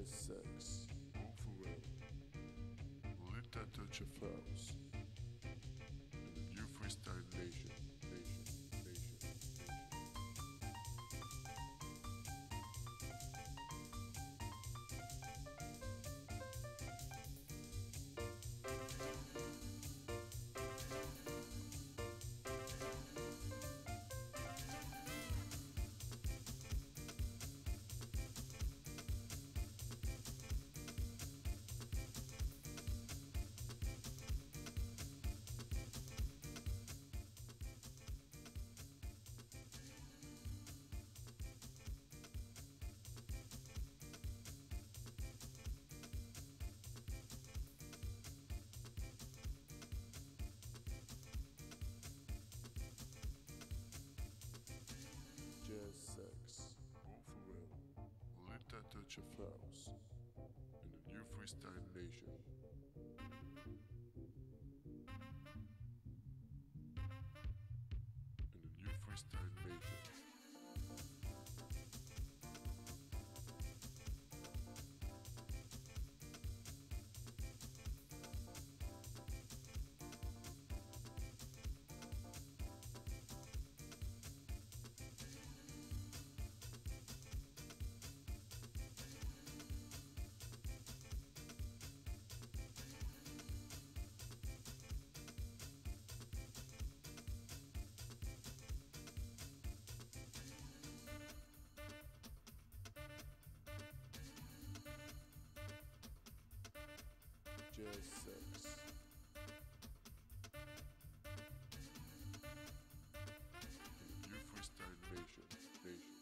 Just sex, all for real. Let that touch of house. In the new freestyle nation, nation, nation, nation. Just sex, all for real. Let that touch of house. In the new freestyle nation. In the new freestyle nation. Just sex. In the new freestyle nation, nation.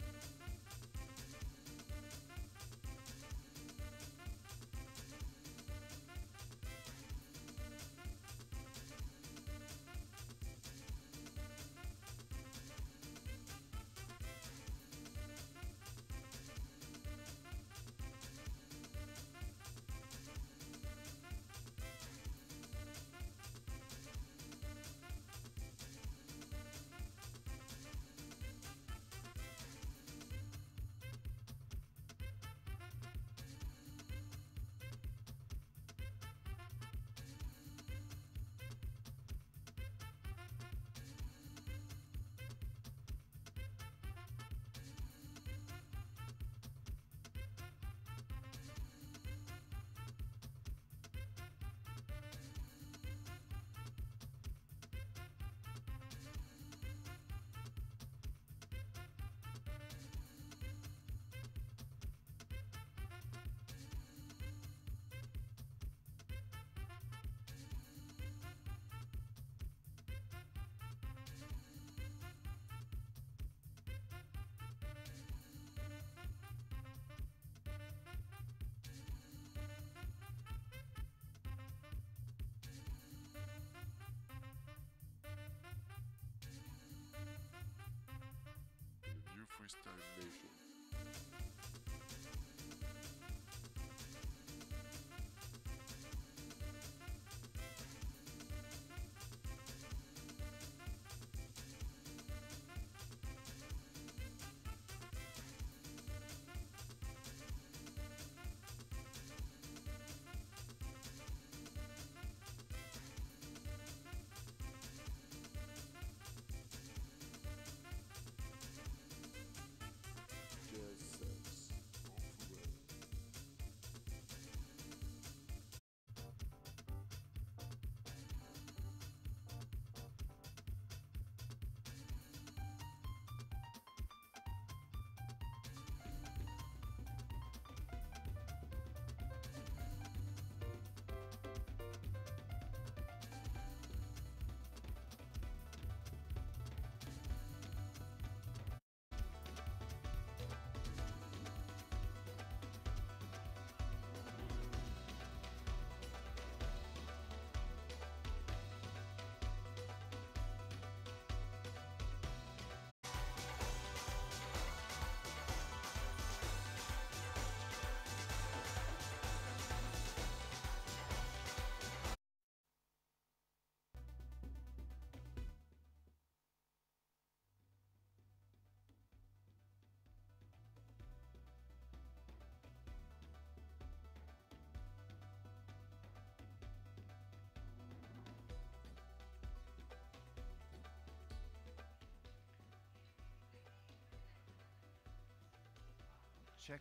Check.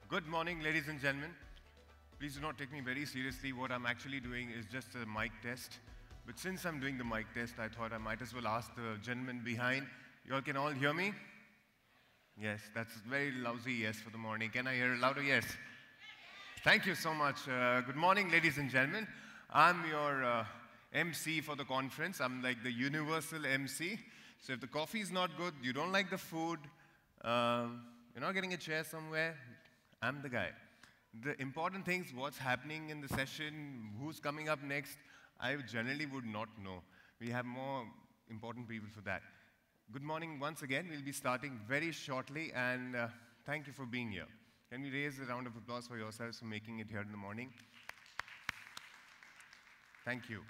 Good morning, ladies and gentlemen. Please do not take me very seriously. What I'm actually doing is just a mic test. But since I'm doing the mic test, I thought I might as well ask the gentleman behind. You all can all hear me? Yes, that's very lousy yes for the morning. Can I hear a louder yes? Thank you so much. Good morning, ladies and gentlemen. I'm your MC for the conference. I'm like the universal MC. So if the coffee is not good, you don't like the food, you're not getting a chair somewhere, I'm the guy. The important things, what's happening in the session, who's coming up next, I generally would not know. We have more important people for that. Good morning once again. We'll be starting very shortly, and thank you for being here. Can we raise a round of applause for yourselves for making it here in the morning? Thank you.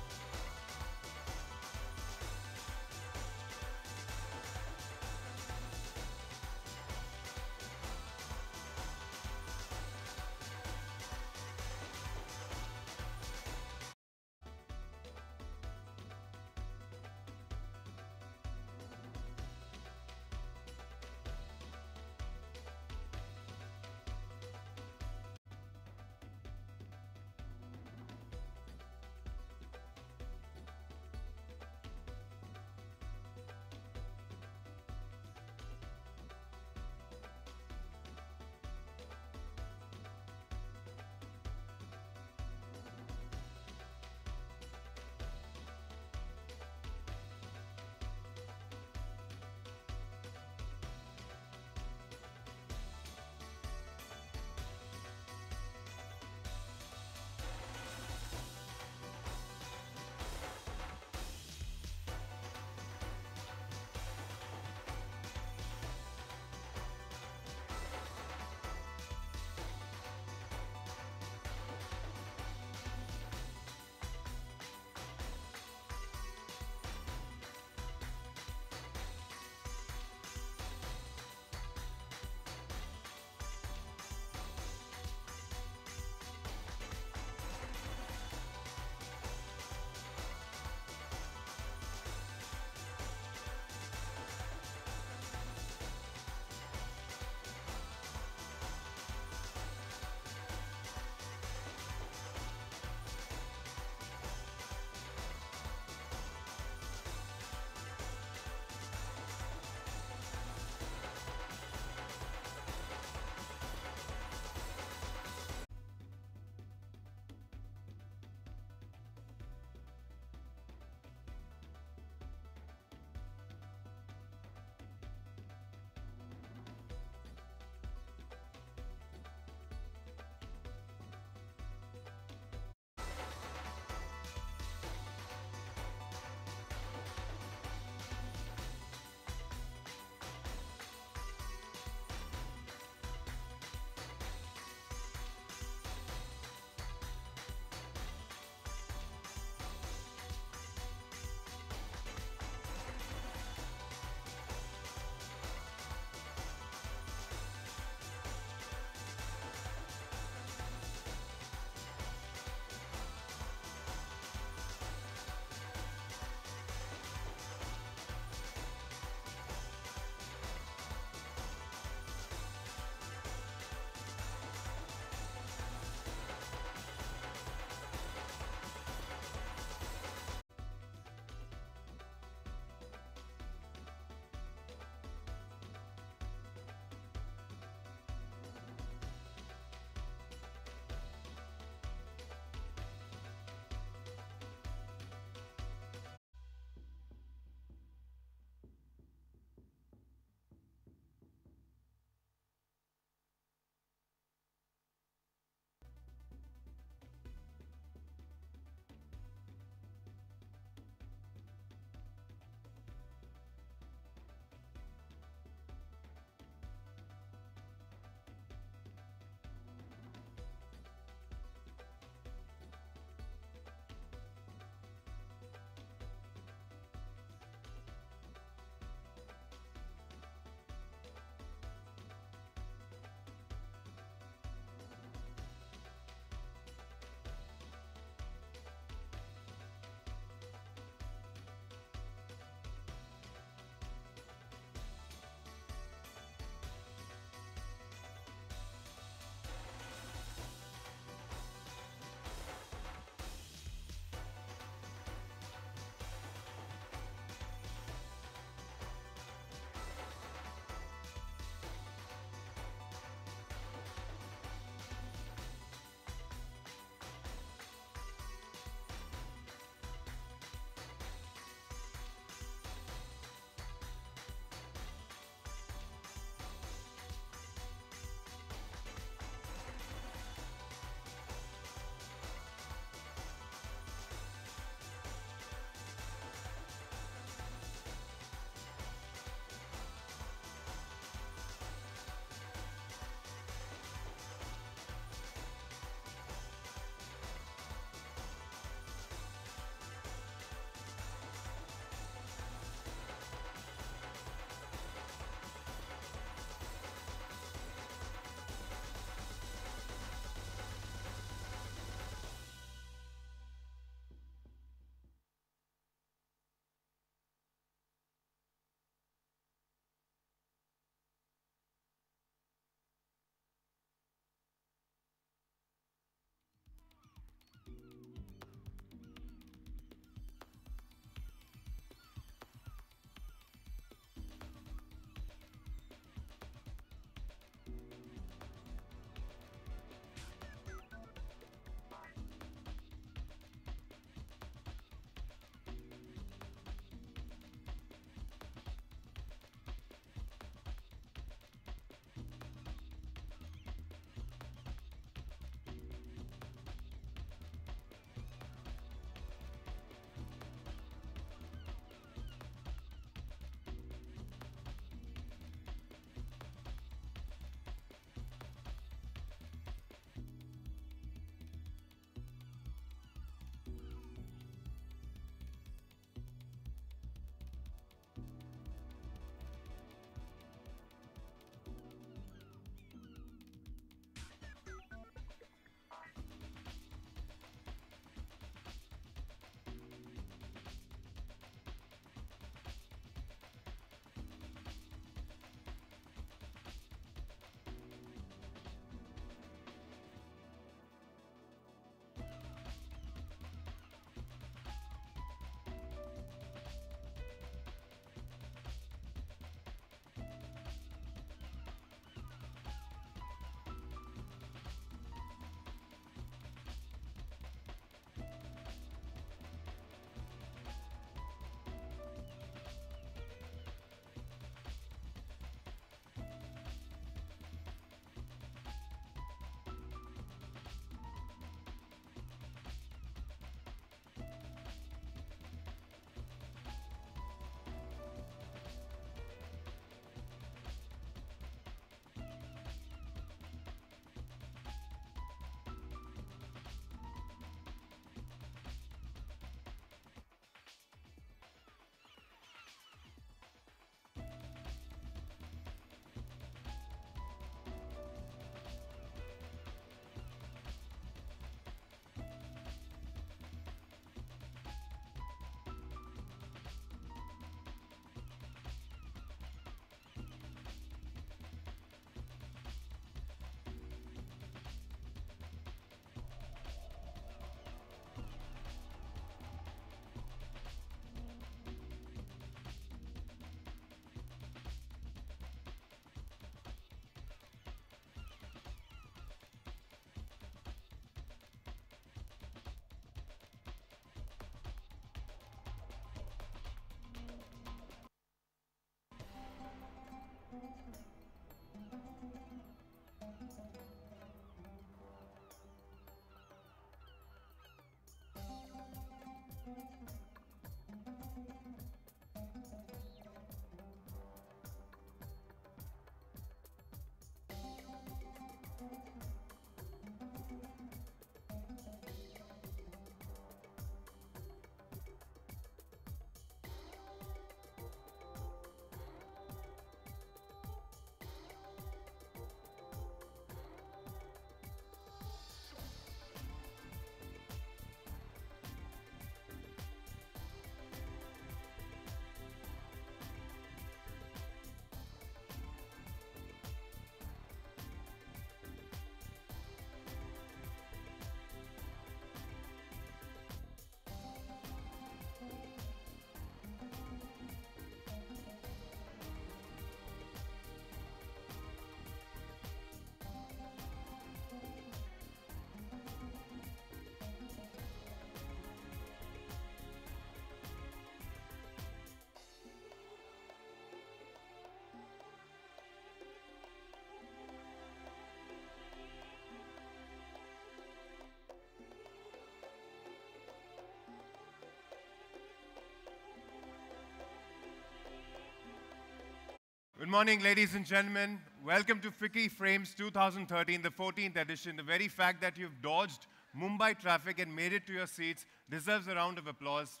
morning, ladies and gentlemen. Welcome to FICCI Frames 2013, the 14th edition. The very fact that you've dodged Mumbai traffic and made it to your seats deserves a round of applause.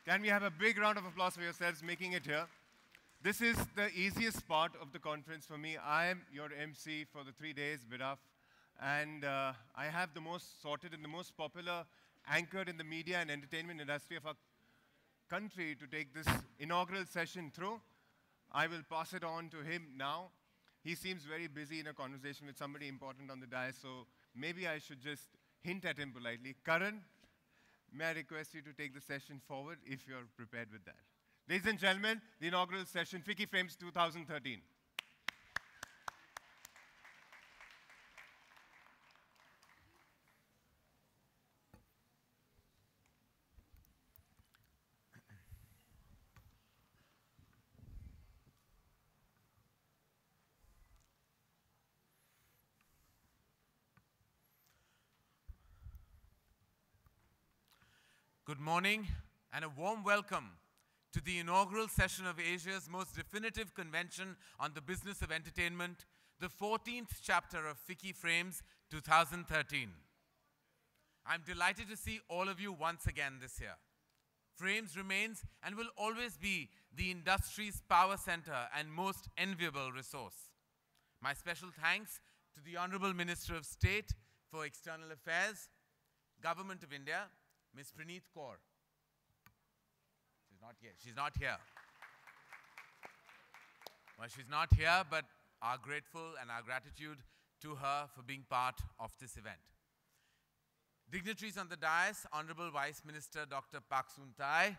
Can we have a big round of applause for yourselves making it here? This is the easiest part of the conference for me. I am your MC for the 3 days, Viraf, and I have the most sorted and the most popular anchor in the media and entertainment industry of our country to take this inaugural session through. I will pass it on to him now. He seems very busy in a conversation with somebody important on the dais, so maybe I should just hint at him politely. Karan, may I request you to take the session forward if you're prepared with that. Ladies and gentlemen, the inaugural session, FICCI Frames 2013. Good morning and a warm welcome to the inaugural session of Asia's most definitive convention on the business of entertainment, the 14th chapter of FICCI Frames 2013. I'm delighted to see all of you once again this year. Frames remains and will always be the industry's power center and most enviable resource. My special thanks to the Honorable Minister of State for External Affairs, Government of India, Ms. Praneeth Kaur. She's not here. She's not here. Well, she's not here, but our grateful and our gratitude to her for being part of this event. Dignitaries on the dais, Honorable Vice Minister Dr. Pak Soon Tai,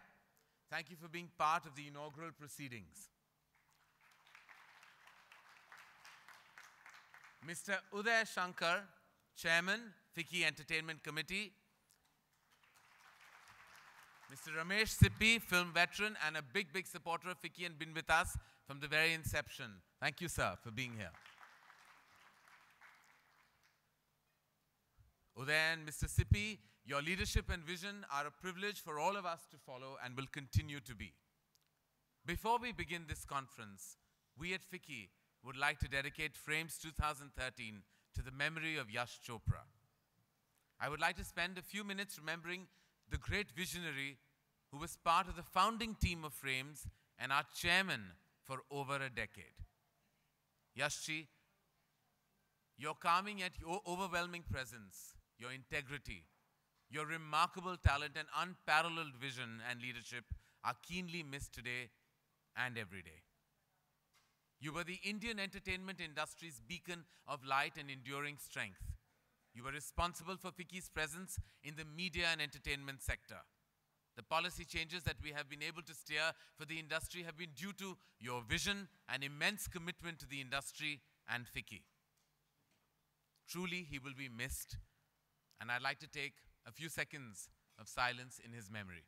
thank you for being part of the inaugural proceedings. Mr. Uday Shankar, Chairman, FICCI Entertainment Committee, Mr. Ramesh Sippi, film veteran and a big supporter of FICCI and been with us from the very inception. Thank you, sir, for being here. Uday and Mr. Sippi, your leadership and vision are a privilege for all of us to follow and will continue to be. Before we begin this conference, we at FICCI would like to dedicate Frames 2013 to the memory of Yash Chopra. I would like to spend a few minutes remembering the great visionary who was part of the founding team of Frames and our chairman for over a decade. Yashji, your calming yet overwhelming presence, your integrity, your remarkable talent and unparalleled vision and leadership are keenly missed today and every day. You were the Indian entertainment industry's beacon of light and enduring strength. You were responsible for FICCI's presence in the media and entertainment sector. The policy changes that we have been able to steer for the industry have been due to your vision and immense commitment to the industry and FICCI. Truly, he will be missed, and I'd like to take a few seconds of silence in his memory.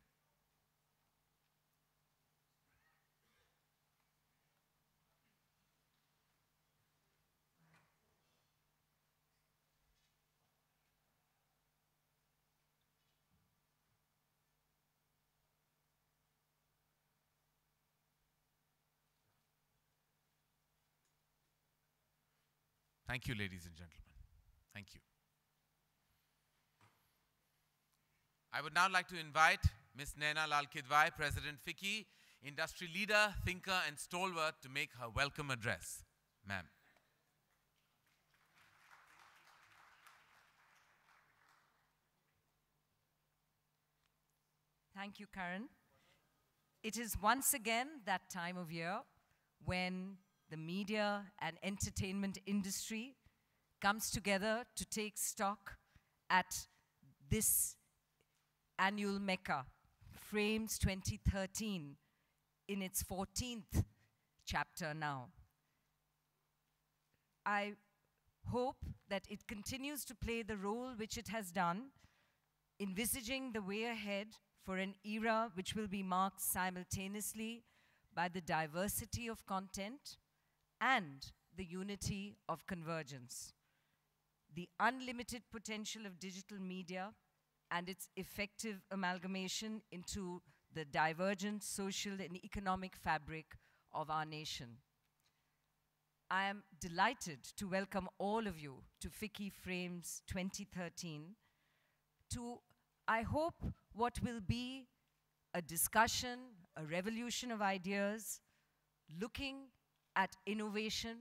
Thank you, ladies and gentlemen. Thank you. I would now like to invite Ms. Naina Lal Kidwai, President FICCI, industry leader, thinker, and stalwart to make her welcome address. Ma'am. Thank you, Karan. It is once again that time of year when the media and entertainment industry comes together to take stock at this annual Mecca, Frames 2013, in its 14th chapter now. I hope that it continues to play the role which it has done, envisaging the way ahead for an era which will be marked simultaneously by the diversity of content and the unity of convergence. The unlimited potential of digital media and its effective amalgamation into the divergent social and economic fabric of our nation. I am delighted to welcome all of you to FICCI Frames 2013 to, I hope, what will be a discussion, a revolution of ideas, looking at innovation,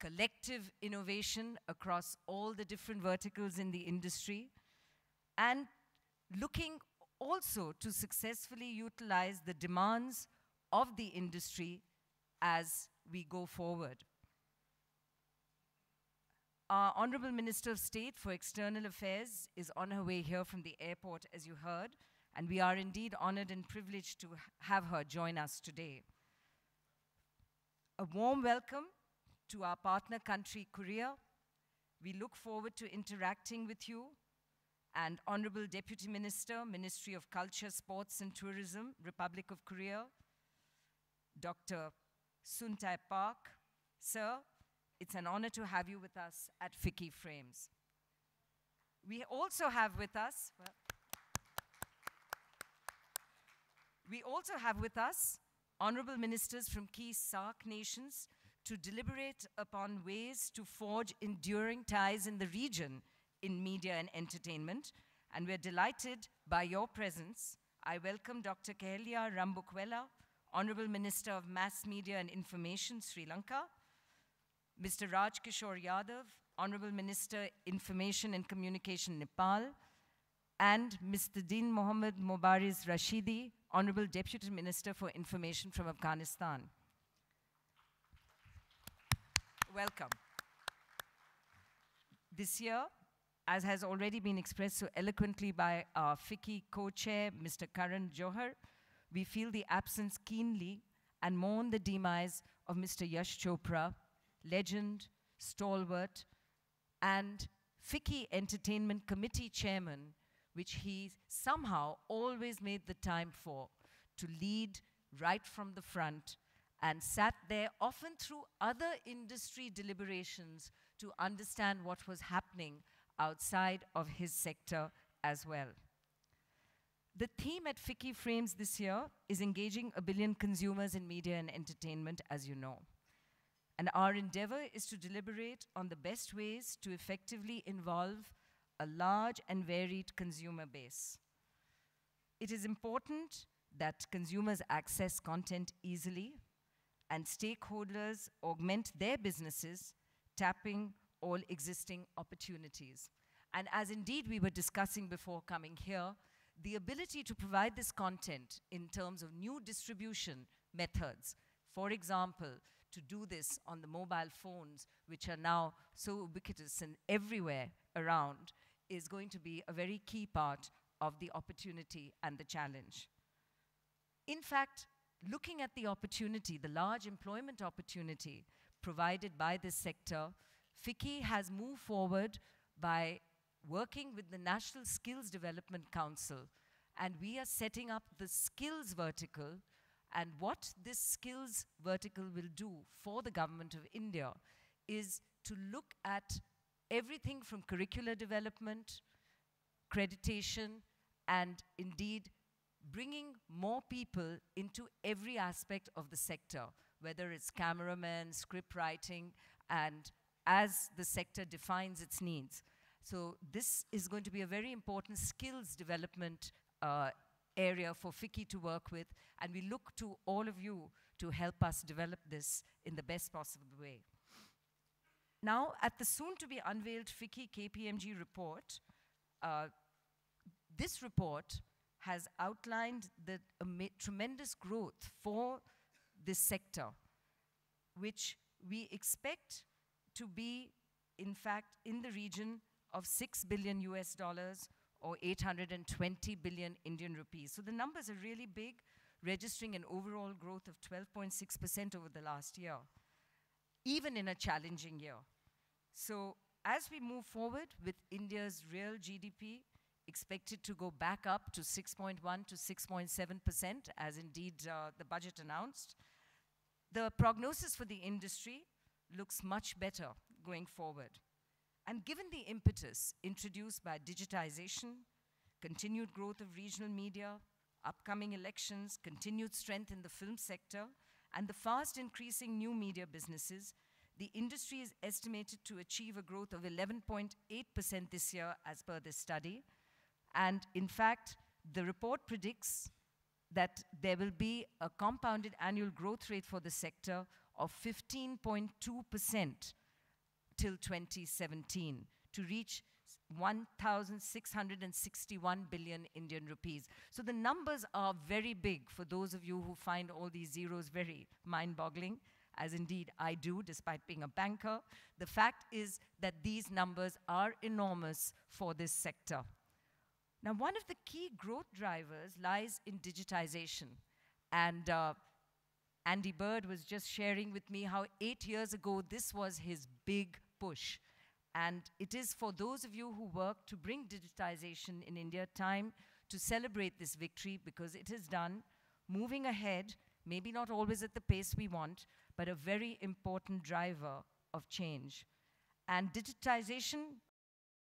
collective innovation across all the different verticals in the industry, and looking also to successfully utilize the demands of the industry as we go forward. Our Honorable Minister of State for External Affairs is on her way here from the airport, as you heard, and we are indeed honored and privileged to have her join us today. A warm welcome to our partner country, Korea. We look forward to interacting with you. And Honorable Deputy Minister, Ministry of Culture, Sports and Tourism, Republic of Korea, Dr. Sun Tae Park. Sir, it's an honor to have you with us at FICCI Frames. We also have with us, honorable ministers from key SAARC nations to deliberate upon ways to forge enduring ties in the region in media and entertainment. And we're delighted by your presence. I welcome Dr. Kehelia Rambukwela, Honorable Minister of Mass Media and Information, Sri Lanka, Mr. Raj Kishore Yadav, Honorable Minister, Information and Communication, Nepal, and Mr. Din Mohammed Mobariz Rashidi, Honorable Deputy Minister for Information from Afghanistan. Welcome. This year, as has already been expressed so eloquently by our FICCI co-chair, Mr. Karan Johar, we feel the absence keenly and mourn the demise of Mr. Yash Chopra, legend, stalwart, and FICCI Entertainment Committee chairman, which he somehow always made the time for, to lead right from the front and sat there often through other industry deliberations to understand what was happening outside of his sector as well. The theme at FICCI Frames this year is engaging 1 billion consumers in media and entertainment, as you know. And our endeavor is to deliberate on the best ways to effectively involve a large and varied consumer base. It is important that consumers access content easily and stakeholders augment their businesses, tapping all existing opportunities. And as indeed we were discussing before coming here, the ability to provide this content in terms of new distribution methods, for example, to do this on the mobile phones, which are now so ubiquitous and everywhere around, is going to be a very key part of the opportunity and the challenge. In fact, looking at the opportunity, the large employment opportunity provided by this sector, FICCI has moved forward by working with the National Skills Development Council, and we are setting up the skills vertical. And what this skills vertical will do for the government of India is to look at everything from curricular development, accreditation, and indeed bringing more people into every aspect of the sector, whether it's cameramen, script writing, and as the sector defines its needs. So this is going to be a very important skills development area for FICCI to work with, and we look to all of you to help us develop this in the best possible way. Now, at the soon-to-be unveiled FICCI KPMG report, this report has outlined the tremendous growth for this sector, which we expect to be, in fact, in the region of $6 billion US or 820 billion Indian rupees. So the numbers are really big, registering an overall growth of 12.6% over the last year, even in a challenging year. So as we move forward with India's real GDP expected to go back up to 6.1 to 6.7%, as indeed the budget announced, the prognosis for the industry looks much better going forward. And given the impetus introduced by digitization, continued growth of regional media, upcoming elections, continued strength in the film sector, and the fast increasing new media businesses, the industry is estimated to achieve a growth of 11.8% this year as per this study. And in fact, the report predicts that there will be a compounded annual growth rate for the sector of 15.2% till 2017 to reach 1,661 billion Indian rupees. So the numbers are very big for those of you who find all these zeros very mind-boggling, as indeed I do, despite being a banker. The fact is that these numbers are enormous for this sector. Now, one of the key growth drivers lies in digitization. And Andy Bird was just sharing with me how 8 years ago this was his big push. And it is for those of you who work to bring digitization in India time to celebrate this victory, because it is done, moving ahead, maybe not always at the pace we want, but a very important driver of change. And digitization